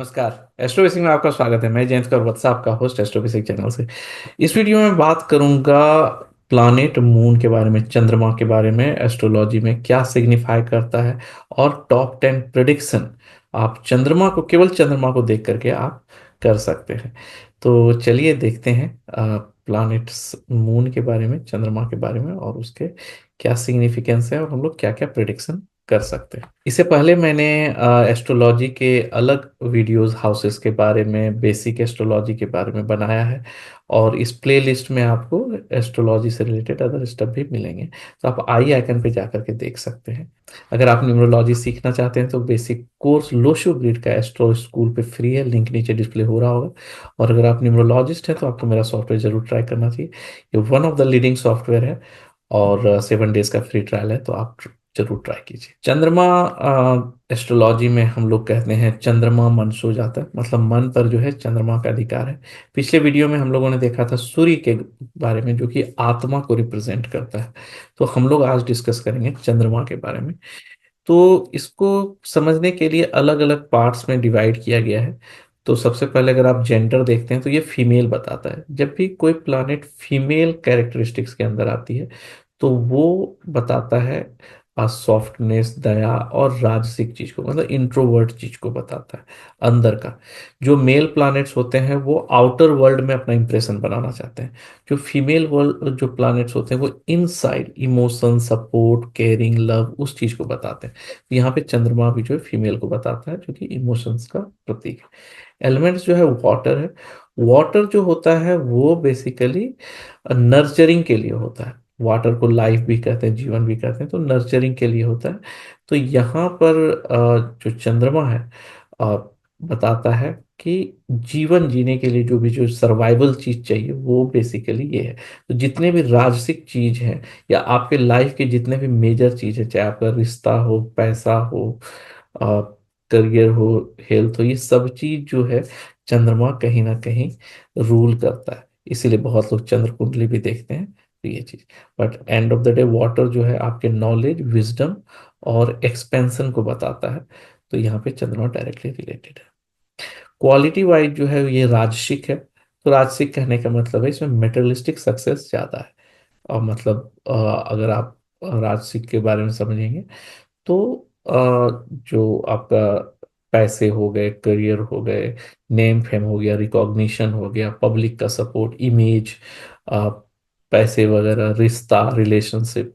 नमस्कार। एस्ट्रोफिजिक्स में आपका स्वागत है। मैं जयंत कौर वत्सा, आपका होस्ट एस्ट्रोफिजिक्स चैनल से। इस वीडियो में बात करूंगा प्लानेट मून के बारे में, चंद्रमा के बारे में, एस्ट्रोलॉजी में क्या सिग्निफाई करता है और टॉप 10 प्रिडिक्शन आप चंद्रमा को, केवल चंद्रमा को देख करके आप कर सकते हैं। तो चलिए देखते हैं प्लानेट्स मून के बारे में, चंद्रमा के बारे में और उसके क्या सिग्निफिकेंस है और हम लोग क्या क्या प्रिडिक्शन कर सकते हैं। इससे पहले मैंने एस्ट्रोलॉजी के अलग वीडियोस, हाउसेस के बारे में, बेसिक एस्ट्रोलॉजी के बारे में बनाया है और इस प्लेलिस्ट में आपको एस्ट्रोलॉजी से रिलेटेड अदर स्टफ भी मिलेंगे। तो आप आई आइकन पे जाकर के देख सकते हैं। अगर आप न्यूमरोलॉजी सीखना चाहते हैं तो बेसिक कोर्स लोशो ग्रिड का एस्ट्रो स्कूल पे फ्री है, लिंक नीचे डिस्प्ले हो रहा होगा। और अगर आप न्यूमरोलॉजिस्ट हैं तो आपको मेरा सॉफ्टवेयर जरूर ट्राई करना चाहिए। ये one of the leading software है और 7 डेज का फ्री ट्रायल है, तो आप जरूर ट्राई कीजिए। चंद्रमा एस्ट्रोलॉजी में हम लोग कहते हैं चंद्रमा मन सो जाता है, मतलब मन पर जो है चंद्रमा का अधिकार है। पिछले वीडियो में हम लोगों ने देखा था सूर्य के बारे में, जो कि आत्मा को रिप्रेजेंट करता है। तो हम लोग आज डिस्कस करेंगे चंद्रमा के बारे में। तो इसको समझने के लिए अलग अलग पार्ट्स में डिवाइड किया गया है। तो सबसे पहले अगर आप जेंडर देखते हैं तो ये फीमेल बताता है। जब भी कोई प्लानेट फीमेल कैरेक्टरिस्टिक्स के अंदर आती है तो वो बताता है सॉफ्टनेस, दया और राजसिक चीज को, मतलब इंट्रोवर्ट चीज को बताता है, अंदर का। जो मेल प्लैनेट्स होते हैं वो आउटर वर्ल्ड में अपना इंप्रेशन बनाना चाहते हैं। जो फीमेल वर्ल्ड जो प्लैनेट्स होते हैं वो inside emotion, support, caring, love, उस चीज को बताते हैं। तो यहाँ पे चंद्रमा भी जो है फीमेल को बताता है, जो कि इमोशंस का प्रतीक है। एलिमेंट्स जो है वाटर है। वाटर जो होता है वो बेसिकली नर्चरिंग के लिए होता है। वाटर को लाइफ भी कहते हैं, जीवन भी कहते हैं, तो नर्चरिंग के लिए होता है। तो यहाँ पर जो चंद्रमा है अ, बताता है कि जीवन जीने के लिए जो सर्वाइवल चीज चाहिए वो बेसिकली ये है। तो जितने भी राजसिक चीज हैं या आपके लाइफ के जितने भी मेजर चीज है, चाहे आपका रिश्ता हो, पैसा हो, करियर हो, हेल्थ हो, ये सब चीज जो है चंद्रमा कहीं ना कहीं रूल करता है। इसीलिए बहुत लोग चंद्र कुंडली भी देखते हैं। तो ये चीज, but end of the day water जो है आपके नॉलेज, विजडम और एक्सपेंशन को बताता है। तो यहाँ पे चंद्रमा डायरेक्टली रिलेटेड है। क्वालिटी वाइज जो है ये राजसिक है। तो राजसिक कहने का मतलब है इसमें मेटेरियलिस्टिक सक्सेस ज्यादा है। और मतलब अगर आप राजसिक के बारे में समझेंगे तो जो आपका पैसे हो गए, करियर हो गए, नेम फेम हो गया, रिकॉग्निशन हो गया, पब्लिक का सपोर्ट, इमेज, पैसे वगैरह, रिश्ता, रिलेशनशिप,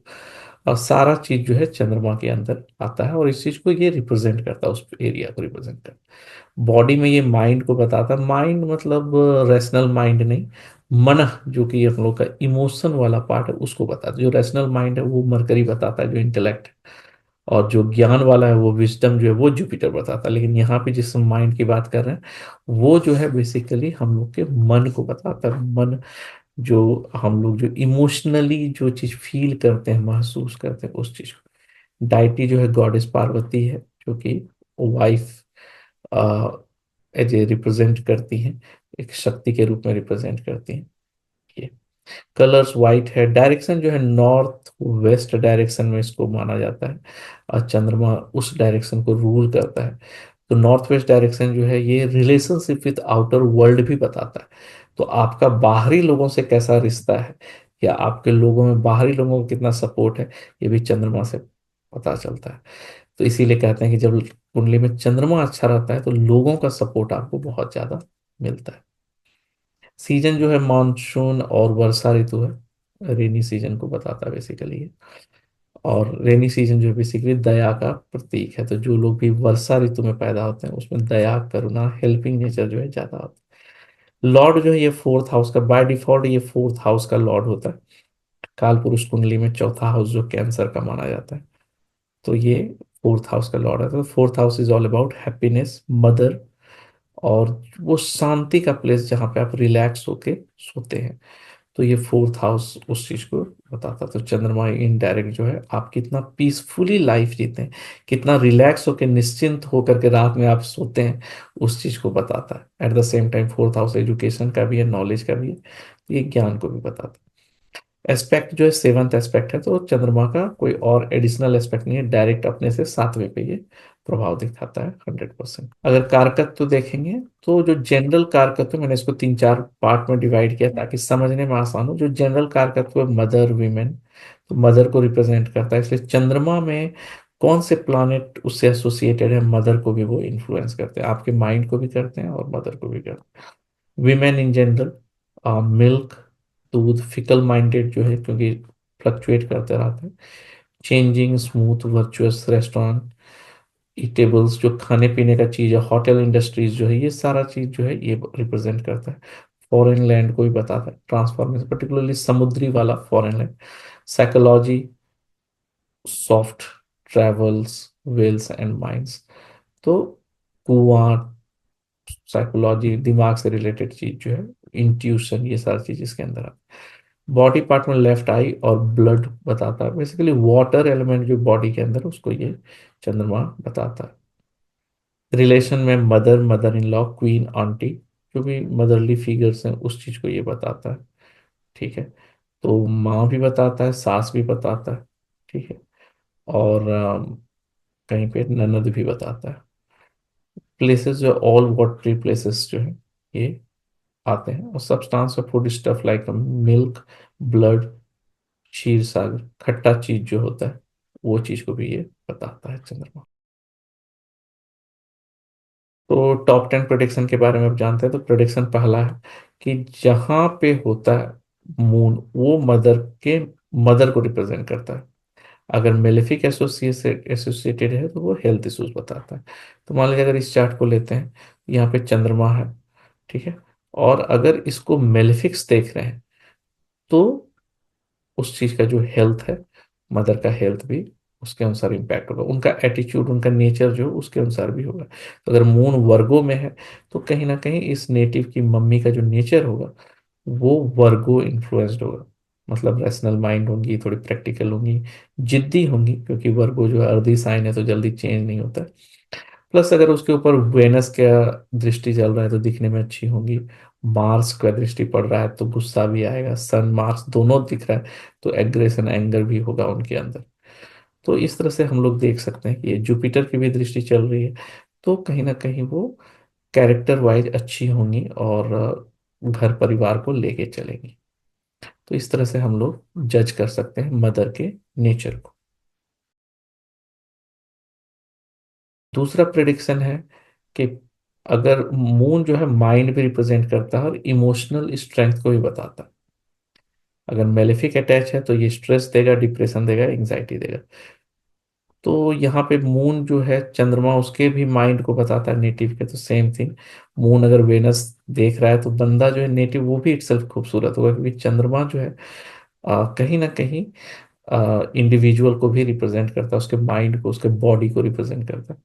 और सारा चीज जो है चंद्रमा के अंदर आता है और इस चीज को ये रिप्रेजेंट करता है, उस एरिया को रिप्रेजेंट करता है। बॉडी में ये माइंड को बताता है। माइंड मतलब रैशनल माइंड नहीं, मन, जो कि हम लोग का इमोशन वाला पार्ट है, उसको बताता है। जो रैशनल माइंड है वो मरकरी बताता है, जो इंटेलेक्ट, और जो ज्ञान वाला है वो विजडम जो है वो जुपिटर बताता है। लेकिन यहाँ पे जिस माइंड की बात कर रहे हैं वो जो है बेसिकली हम लोग के मन को बताता है। मन, जो हम लोग जो इमोशनली जो चीज फील करते हैं, महसूस करते हैं, उस चीज को। डाइटी जो है गॉडेस पार्वती है, जो कि वाइफ एज ए रिप्रेजेंट करती हैं, एक शक्ति के रूप में रिप्रेजेंट करती हैं। ये कलर्स वाइट है। डायरेक्शन जो है नॉर्थ वेस्ट डायरेक्शन में इसको माना जाता है और चंद्रमा उस डायरेक्शन को रूल करता है। तो नॉर्थ वेस्ट डायरेक्शन जो है ये रिलेशनशिप विद आउटर वर्ल्ड भी बताता है। तो आपका बाहरी लोगों से कैसा रिश्ता है या आपके लोगों में बाहरी लोगों का कितना सपोर्ट है, ये भी चंद्रमा से पता चलता है। तो इसीलिए कहते हैं कि जब कुंडली में चंद्रमा अच्छा रहता है तो लोगों का सपोर्ट आपको बहुत ज्यादा मिलता है। सीजन जो है मानसून और वर्षा ऋतु है। रेनी सीजन को बताता है बेसिकली ये। और रेनी सीजन जो है बेसिकली दया का प्रतीक है। तो जो लोग भी वर्षा ऋतु में पैदा होते हैं उसमें दया, करुणा, हेल्पिंग नेचर जो है ज्यादा होता है। लॉर्ड जो है ये फोर्थ हाउस का, बाय डिफॉल्ट ये फोर्थ हाउस का लॉर्ड होता है। काल पुरुष कुंडली में चौथा हाउस जो कैंसर का माना जाता है, तो ये फोर्थ हाउस का लॉर्ड है। तो fourth house is all about happiness, mother, और वो शांति का प्लेस जहाँ पे आप रिलैक्स होके सोते हैं। तो ये फोर्थ हाउस उस चीज को बताता। तो चंद्रमा इनडायरेक्ट जो है आप कितना पीसफुली लाइफ जीते हैं, कितना रिलैक्स होकर निश्चिंत होकर के रात में आप सोते हैं, उस चीज को बताता है। At the same time fourth house education का भी है, नॉलेज का भी है, ये ज्ञान को भी बताता है। एस्पेक्ट जो है सेवंथ एस्पेक्ट है, तो चंद्रमा का कोई और एडिशनल एस्पेक्ट नहीं है, डायरेक्ट अपने से सातवें पे ये प्रभाव दिखाता है 100%। अगर कारकत्व देखेंगे तो जो जनरल कारकत्व, मैंने इसको तीन चार पार्ट में डिवाइड किया ताकि समझने में आसान हो। जो जनरल कारकत्व है मदर वीमेन, तो मदर को रिप्रेजेंट करता है, इसलिए चंद्रमा में कौन से प्लैनेट उससे एसोसिएटेड है, मदर को भी वो इन्फ्लुएंस करते हैं, आपके माइंड को भी करते हैं और मदर को भी करते हैं। वीमेन इन जनरल, मिल्क, दूध, फिकल माइंडेड जो है क्योंकि फ्लक्चुएट करते रहते हैं, changing, smooth, virtuous, restaurant, eatables जो खाने पीने का चीज़ है, होटल इंडस्ट्रीज जो है, ये सारा चीज़ जो है ये रिप्रेजेंट करता है। फॉरेन लैंड को भी बताता है, ट्रांसफॉर्मेशन, पर्टिकुलरली समुद्री वाला foreign land. Psychology, soft, travels, wells and minds, तो कुआं, साइकोलॉजी, दिमाग से रिलेटेड चीज जो है, इंट्यूशन, ये सारी चीज इसके अंदर है। बॉडी पार्ट में लेफ्ट आई और ब्लड बताता है, बेसिकली वाटर एलिमेंट जो बॉडी के अंदर, उसको ये चंद्रमा बताता है। रिलेशन में mother, mother in law, queen, aunty, जो भी मदरली फिगर्स हैं उस चीज को ये बताता है। ठीक है, तो माँ भी बताता है, सास भी बताता है। ठीक है, और कहीं पे ननद भी बताता है। प्लेसेस जो ऑल वाटरी प्लेसेस जो है ये आते हैं, और substance of food stuff like milk, blood, क्षीर सागर, खट्टा चीज जो होता है वो चीज को भी ये बताता है चंद्रमा। तो टॉप 10 प्रोडिक्शन के बारे में आप जानते हैं, तो प्रोडिक्शन पहला है कि जहां पे होता है मून, वो मदर को रिप्रेजेंट करता है। अगर मेलेफिक एसोसिएटेड है तो वो हेल्थ इश्यूज बताता है। तो मान लीजिए अगर इस चार्ट को लेते हैं, यहाँ पे चंद्रमा है, ठीक है, और अगर इसको मेलेफिक्स देख रहे हैं तो उस चीज का जो हेल्थ है, मदर का हेल्थ भी उसके अनुसार इम्पैक्ट होगा, उनका एटीट्यूड, उनका नेचर जो उसके अनुसार भी होगा। तो अगर मून वर्गो में है तो कहीं ना कहीं इस नेटिव की मम्मी का जो नेचर होगा वो वर्गो इन्फ्लुएंस्ड होगा, मतलब रैशनल माइंड होंगी, थोड़ी प्रैक्टिकल होंगी, जिद्दी होंगी, क्योंकि वर्गो जो है अर्दी साइन है तो जल्दी चेंज नहीं होता है। प्लस अगर उसके ऊपर वेनस का दृष्टि चल रहा है तो दिखने में अच्छी होंगी। मार्स का दृष्टि पड़ रहा है तो गुस्सा भी आएगा, सन मार्स दोनों दिख रहा है तो एग्रेशन, एंगर भी होगा उनके अंदर। तो इस तरह से हम लोग देख सकते हैं कि ये जुपिटर की भी दृष्टि चल रही है तो कहीं ना कहीं वो कैरेक्टर वाइज अच्छी होंगी और घर परिवार को लेके चलेंगी। तो इस तरह से हम लोग जज कर सकते हैं मदर के नेचर को। दूसरा प्रिडिक्शन है कि अगर मून जो है माइंड भी रिप्रेजेंट करता है और इमोशनल स्ट्रेंथ को भी बताता है। अगर मेलेफिक अटैच है तो ये स्ट्रेस देगा, डिप्रेशन देगा, एंग्जाइटी देगा। तो यहाँ पे मून जो है चंद्रमा, उसके भी माइंड को बताता है नेटिव के, तो सेम थिंग। मून अगर वेनस देख रहा है तो बंदा जो है नेटिव वो भी इटसेल्फ खूबसूरत होगा, क्योंकि चंद्रमा जो है कहीं ना कहीं इंडिविजुअल को भी रिप्रेजेंट करता है, उसके माइंड को, उसके बॉडी को रिप्रेजेंट करता है।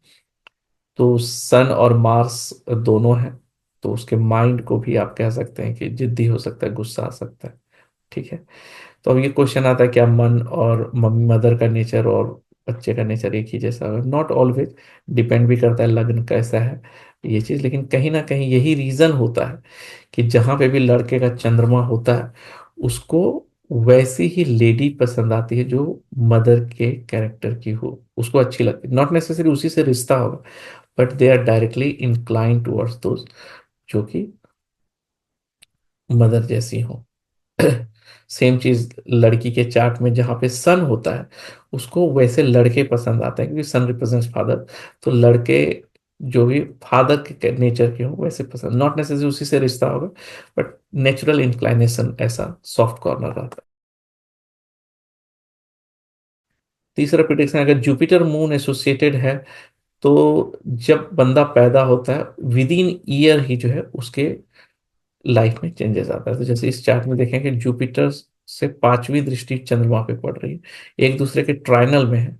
तो सन और मार्स दोनों हैं, तो उसके माइंड को भी आप कह सकते हैं कि जिद्दी हो सकता है, गुस्सा आ सकता है। ठीक है, तो अब ये क्वेश्चन आता है क्या मन और मम्मी, मदर का नेचर और बच्चे का नेचर एक ही जैसा है? नॉट ऑलवेज, डिपेंड भी करता है लग्न कैसा है ये चीज, लेकिन कहीं ना कहीं यही रीजन होता है कि जहां पे भी लड़के का चंद्रमा होता है उसको वैसी ही लेडी पसंद आती है जो मदर के कैरेक्टर की हो, उसको अच्छी लगती है। नॉट नेसेसरी उसी से रिश्ता होगा, but they are directly incline towards those जो कि मदर जैसी हो। सेम चीज लड़की के चार्ट में जहाँ पे सन होता है उसको वैसे लड़के पसंद आते हैं, क्योंकि सन रिप्रेजेंट्स फादर। तो लड़के जो भी फादर के नेचर के हो वैसे पसंद, नॉट नेसेसरी उसी से रिश्ता होगा, बट नेचुरल इंक्लाइनेशन ऐसा सॉफ्ट कॉर्नर रहता है। तीसरा प्रिडिक्शन, अगर जुपिटर मून एसोसिएटेड है तो जब बंदा पैदा होता है विद इन ईयर ही जो है उसके लाइफ में चेंजेस आता है। तो जैसे इस चार्ट में देखें कि जुपिटर से पांचवी दृष्टि चंद्रमा पे पड़ रही है, एक दूसरे के ट्राइनल में है,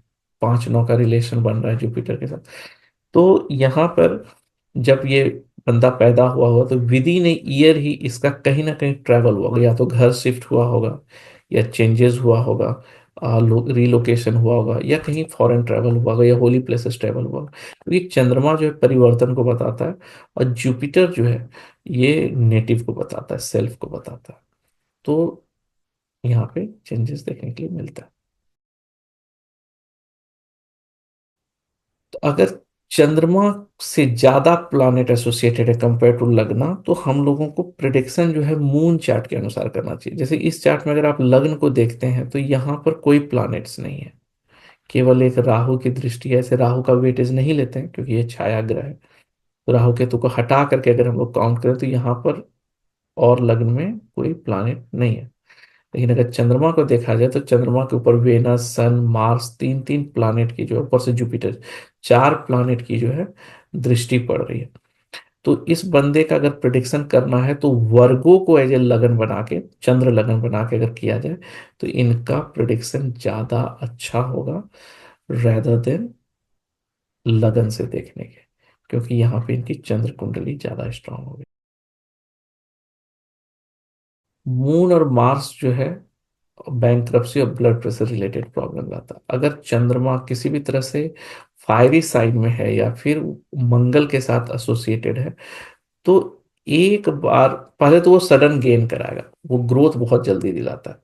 5-9 का रिलेशन बन रहा है जुपिटर के साथ। तो यहाँ पर जब ये बंदा पैदा हुआ होगा तो विद इन ए ईयर ही इसका कहीं ना कहीं ट्रैवल हुआ होगा, या तो घर शिफ्ट हुआ होगा, या चेंजेस हुआ होगा, रिलोकेशन हुआ होगा, या कहीं फॉरेन ट्रैवल हुआ होगा, या होली प्लेसेस ट्रैवल हुआ होगा, क्योंकि चंद्रमा जो है परिवर्तन को बताता है और जुपिटर जो है ये नेटिव को बताता है, सेल्फ को बताता है। तो यहाँ पे चेंजेस देखने के लिए मिलता है। तो अगर चंद्रमा से ज्यादा प्लैनेट एसोसिएटेड है कंपेयर टू लग्न, तो हम लोगों को प्रिडिक्शन जो है मून चार्ट के अनुसार करना चाहिए। जैसे इस चार्ट में अगर आप लग्न को देखते हैं तो यहाँ पर कोई प्लैनेट्स नहीं है, केवल एक राहु की दृष्टि है। ऐसे राहु का वेटेज नहीं लेते हैं क्योंकि ये छाया ग्रह है। तो राहु केतु को हटा करके अगर हम लोग काउंट करें तो यहाँ पर और लग्न में कोई प्लैनेट नहीं है। लेकिन अगर चंद्रमा को देखा जाए तो चंद्रमा के ऊपर वेनस, सन, मार्स, तीन तीन प्लैनेट की जो है, ऊपर से जुपिटर, चार प्लैनेट की जो है दृष्टि पड़ रही है। तो इस बंदे का अगर प्रिडिक्शन करना है तो वर्गो को एज ए लगन बना के, चंद्र लगन बना के अगर किया जाए तो इनका प्रिडिक्शन ज्यादा अच्छा होगा रेदर देन लगन से देखने के, क्योंकि यहाँ पे इनकी चंद्र कुंडली ज्यादा स्ट्रांग होगी। मून और मार्स जो है बैंक्रप्सी और ब्लड प्रेशर रिलेटेड प्रॉब्लम लाता है। अगर चंद्रमा किसी भी तरह से फायरी साइन में है या फिर मंगल के साथ एसोसिएटेड है तो एक बार पहले तो वो सडन गेन कराएगा, वो ग्रोथ बहुत जल्दी दिलाता है,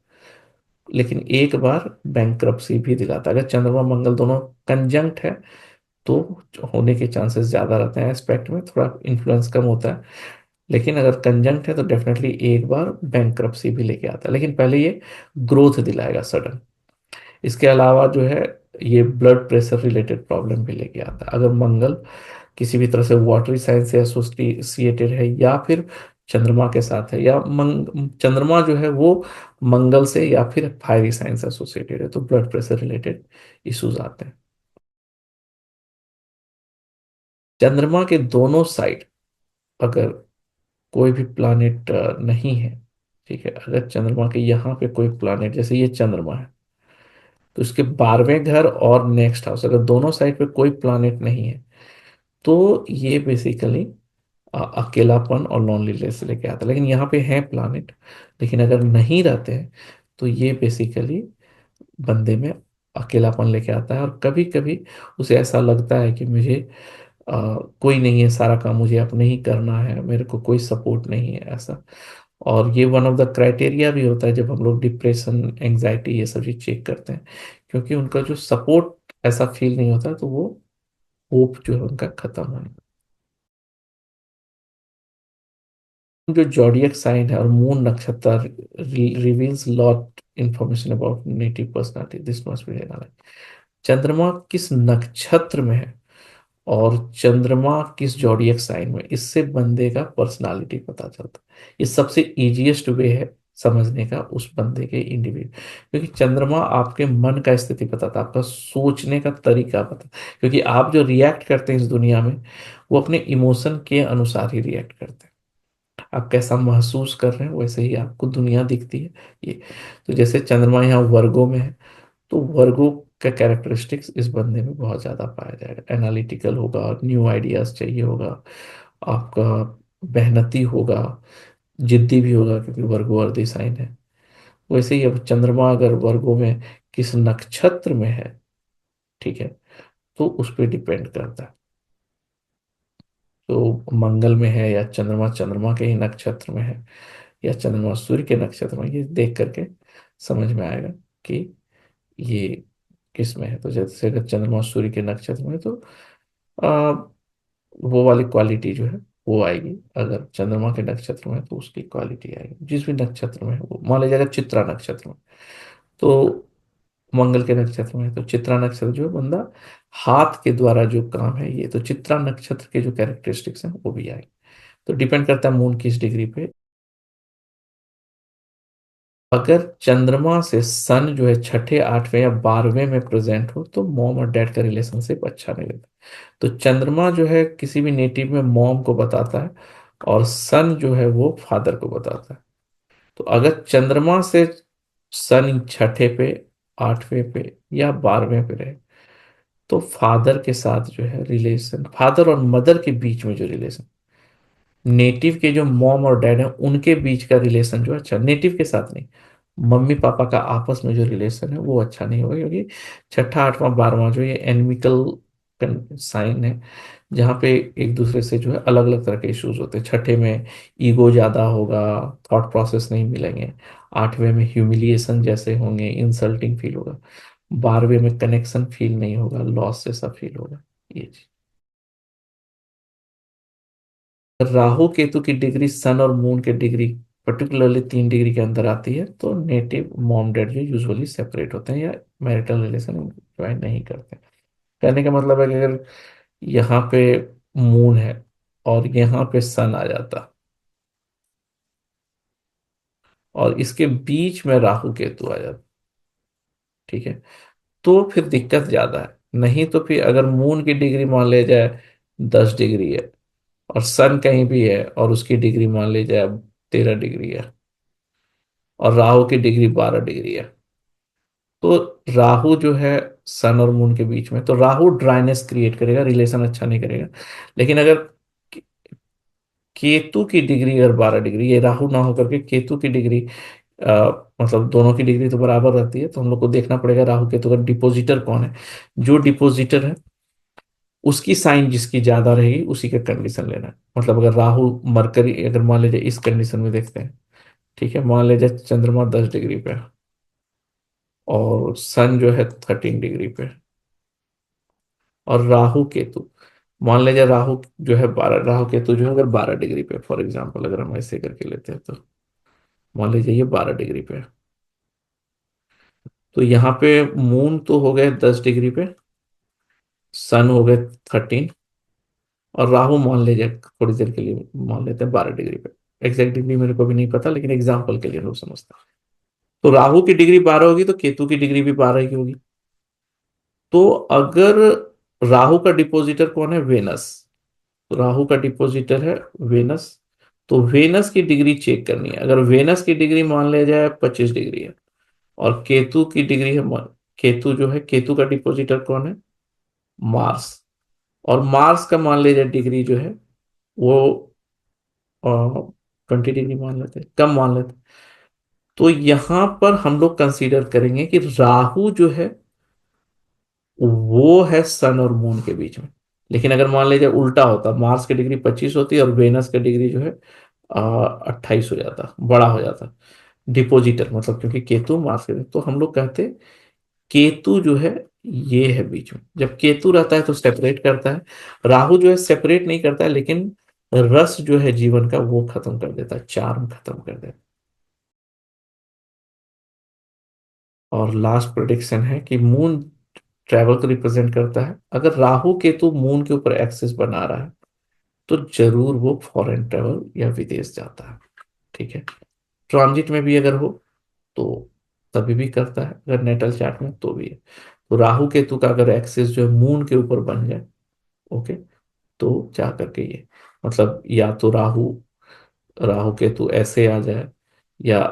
लेकिन एक बार बैंक्रप्सी भी दिलाता है। अगर चंद्रमा मंगल दोनों कंजंक्ट है तो होने के चांसेस ज्यादा रहते हैं, एस्पेक्ट में थोड़ा इन्फ्लुएंस कम होता है। लेकिन अगर कंजंक्ट है तो डेफिनेटली एक बार बैंक्रप्सी भी लेके आता है, लेकिन पहले ये ग्रोथ दिलाएगा सडन। इसके अलावा जो है ये ब्लड प्रेशर रिलेटेड प्रॉब्लम भी लेके आता है। अगर मंगल किसी भी तरह से वाटरी साइन से एसोसिएटेड है या फिर चंद्रमा के साथ है, या चंद्रमा जो है वो मंगल से या फिर फायरी साइन से एसोसिएटेड है, तो ब्लड प्रेशर रिलेटेड इश्यूज आते हैं। चंद्रमा के दोनों साइड अगर कोई भी प्लानिट नहीं है, ठीक है, अगर चंद्रमा के यहाँ पे कोई प्लानिट, जैसे ये चंद्रमा है, तो इसके 12वें घर और नेक्स्ट हाउस अगर दोनों साइड पे कोई प्लानिट नहीं है तो ये बेसिकली अकेलापन और लोनलीनेस लेके आता है। लेकिन यहाँ पे है प्लानिट, लेकिन अगर नहीं रहते हैं तो ये बेसिकली बंदे में अकेलापन लेके आता है, और कभी कभी उसे ऐसा लगता है कि मुझे कोई नहीं है, सारा काम मुझे अपने ही करना है, मेरे को कोई सपोर्ट नहीं है, ऐसा। और ये वन ऑफ द क्राइटेरिया भी होता है जब हम लोग डिप्रेशन, एंजाइटी, ये सब चीज चेक करते हैं, क्योंकि उनका जो सपोर्ट ऐसा फील नहीं होता तो वो होप जो है उनका खत्म होने। जो जॉडियक साइन है और मून नक्षत्र reveals lot information about native personality, this must be. चंद्रमा किस नक्षत्र में है और चंद्रमा किस जॉडियक साइन में, इससे बंदे का पर्सनालिटी पता चलता है। ये सबसे इजीएस्ट वे है समझने का उस बंदे के इंडिविजुअल, क्योंकि चंद्रमा आपके मन का स्थिति बताता है, आपका सोचने का तरीका पता, क्योंकि आप जो रिएक्ट करते हैं इस दुनिया में वो अपने इमोशन के अनुसार ही रिएक्ट करते हैं। आप कैसा महसूस कर रहे हैं वैसे ही आपको दुनिया दिखती है। ये तो जैसे चंद्रमा यहाँ वर्गो में है, तो वर्गो का कैरेक्टरिस्टिक्स इस बंदे में बहुत ज्यादा पाया जाएगा। एनालिटिकल होगा, न्यू आइडियाज चाहिए होगा, आपका मेहनती होगा, जिद्दी भी होगा क्योंकि वर्गो अर्धी साइन है। वैसे ही अब चंद्रमा अगर वर्गो में किस नक्षत्र में है, ठीक है, तो उस पर डिपेंड करता है। तो मंगल में है या चंद्रमा चंद्रमा के ही नक्षत्र में है या चंद्रमा सूर्य के नक्षत्र में, ये देख करके समझ में आएगा कि ये किस में है। तो जैसे अगर चंद्रमा सूर्य के नक्षत्र में है तो आ, वो वाली क्वालिटी जो है वो आएगी। अगर चंद्रमा के नक्षत्र में है तो उसकी क्वालिटी आएगी। जिस भी नक्षत्र में है, वो मान लीजिए अगर चित्रा नक्षत्र में, तो मंगल के नक्षत्र में है तो चित्रा नक्षत्र जो है बंदा हाथ के द्वारा जो काम है, ये तो चित्रा नक्षत्र के जो कैरेक्टरिस्टिक्स हैं वो भी आएंगे। तो डिपेंड करता है मून किस डिग्री पे। अगर चंद्रमा से सन जो है छठे, आठवें या 12वें में प्रेजेंट हो तो मॉम और डैड का रिलेशनशिप अच्छा नहीं रहता। तो चंद्रमा जो है किसी भी नेटिव में मॉम को बताता है और सन जो है वो फादर को बताता है। तो अगर चंद्रमा से सन छठे पे, आठवें पे या 12वें पे रहे तो फादर के साथ जो है रिलेशन, फादर और मदर के बीच में जो रिलेशन, नेटिव के जो मॉम और डैड है उनके बीच का रिलेशन जो अच्छा, नेटिव के साथ नहीं, मम्मी पापा का आपस में जो रिलेशन है वो अच्छा नहीं होगा, क्योंकि छठा, आठवां, 12वां जो ये एनिमिकल साइन है, जहाँ पे एक दूसरे से जो है अलग अलग तरह के इश्यूज होते हैं। छठे में ईगो ज्यादा होगा, थॉट प्रोसेस नहीं मिलेंगे। आठवें में ह्यूमिलिएशन जैसे होंगे, इंसल्टिंग फील होगा। 12वें में कनेक्शन फील नहीं होगा, लॉस जैसा फील होगा। ये चीज राहु केतु की डिग्री सन और मून के डिग्री पर्टिकुलरली 3 डिग्री के अंदर आती है तो नेटिव मॉम डैड जो यूजुअली सेपरेट होते हैं या मैरिटल रिलेशन ज्वाइन नहीं करते। कहने का मतलब है कि अगर यहाँ पे मून है और यहाँ पे सन आ जाता और इसके बीच में राहु केतु आ जाता, ठीक है, तो फिर दिक्कत ज्यादा है। नहीं तो फिर अगर मून की डिग्री मान ले जाए 10 डिग्री है और सन कहीं भी है और उसकी डिग्री मान ली जाए 13 डिग्री है और राहु की डिग्री 12 डिग्री है, तो राहु जो है सन और मून के बीच में, तो राहु ड्राइनेस क्रिएट करेगा, रिलेशन अच्छा नहीं करेगा। लेकिन अगर के- केतु की डिग्री अगर 12 डिग्री, ये राहु ना होकर के केतु की डिग्री, मतलब दोनों की डिग्री तो बराबर रहती है, तो हम लोग को देखना पड़ेगा राहु केतु का डिपोजिटर कौन है। जो डिपोजिटर है उसकी साइन जिसकी ज्यादा रहेगी उसी का कंडीशन लेना है। मतलब अगर राहु मरकरी अगर मान लीजिए इस कंडीशन में देखते हैं, ठीक है, मान लीजिए चंद्रमा 10 डिग्री पे है और सन जो है 13 डिग्री पे है और राहु केतु, मान लीजिए राहु जो है 12, राहु केतु जो है अगर 12 डिग्री पे, फॉर एग्जाम्पल अगर हम ऐसे करके लेते हैं तो मान लीजिए ये 12 डिग्री पे है, तो यहाँ पे मून तो हो गए 10 डिग्री पे, सन हो गए 13 और राहु मान लीजिए थोड़ी देर के लिए मान लेते हैं 12 डिग्री पे। एग्जैक्ट डिग्री मेरे को भी नहीं पता लेकिन एग्जाम्पल के लिए लोग समझते हैं। तो राहु की डिग्री 12 होगी तो केतु की डिग्री भी 12 की होगी। तो अगर राहु का डिपोजिटर कौन है, वेनस, तो राहु का डिपोजिटर है वेनस, तो वेनस की डिग्री चेक करनी है। अगर वेनस की डिग्री मान लिया जाए 25 डिग्री है और केतु की डिग्री है केतु जो है, केतु का डिपोजिटर कौन है, मार्स, और मार्स का मान लीजिए डिग्री जो है वो 20 डिग्री मान लेते हैं, कम मान लेते हैं। तो यहां पर हम लोग कंसीडर करेंगे कि राहु जो है वो है सन और मून के बीच में। लेकिन अगर मान लीजिए उल्टा होता, मार्स की डिग्री 25 होती और वेनस की डिग्री जो है 28 हो जाता, बड़ा हो जाता डिपोजिटर, मतलब क्योंकि केतु मार्स के, तो हम लोग कहते केतु जो है ये है बीच में। जब केतु रहता है तो सेपरेट करता है, राहु जो है सेपरेट नहीं करता है लेकिन रस जो है जीवन का वो खत्म कर देता है, चार्म खत्म कर देता है। और लास्ट प्रोडिक्शन है कि मून ट्रैवल को रिप्रेजेंट करता है। अगर राहु केतु मून के ऊपर एक्सिस बना रहा है तो जरूर वो फॉरेन ट्रैवल या विदेश जाता है, ठीक है। ट्रांजिट में भी अगर हो तो तभी भी करता है, अगर नेटल चार्ट में तो भी है। तो राहु केतु का अगर एक्सिस जो है मून के ऊपर बन जाए, ओके, तो जा करके ये, मतलब या तो राहु राहु केतु ऐसे आ जाए या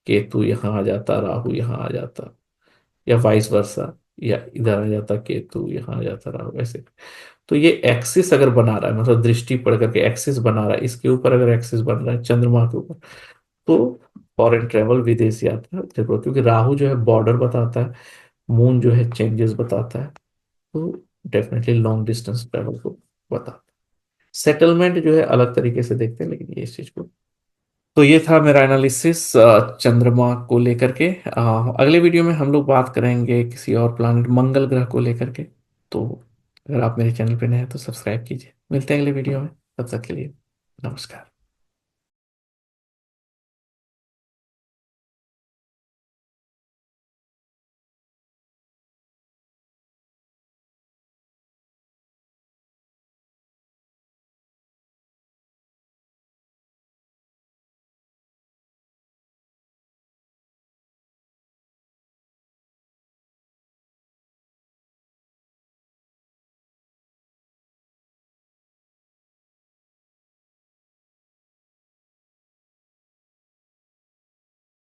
केतु यहाँ आ जाता राहु यहाँ आ जाता, या वाइस वर्सा, या इधर आ जाता केतु यहाँ आ जाता राहु, ऐसे। तो ये एक्सिस अगर बना रहा है, मतलब दृष्टि पड़ करके एक्सिस बना रहा है, इसके ऊपर अगर एक्सिस बन रहा है चंद्रमा के ऊपर, तो फॉरेन ट्रेवल विदेश यात्रा जरूर, क्योंकि राहु जो है बॉर्डर बताता है, मून जो है चेंजेस बताता है, तो डेफिनेटली लॉन्ग डिस्टेंस ट्रेवल को बताता है। सेटलमेंट जो है अलग तरीके से देखते हैं लेकिन ये इस चीज को। तो ये था मेरा एनालिसिस चंद्रमा को लेकर के। अगले वीडियो में हम लोग बात करेंगे किसी और प्लानट मंगल ग्रह को लेकर के। तो अगर आप मेरे चैनल पे नए हैं तो सब्सक्राइब कीजिए। मिलते हैं अगले वीडियो में, तब तक के लिए नमस्कार।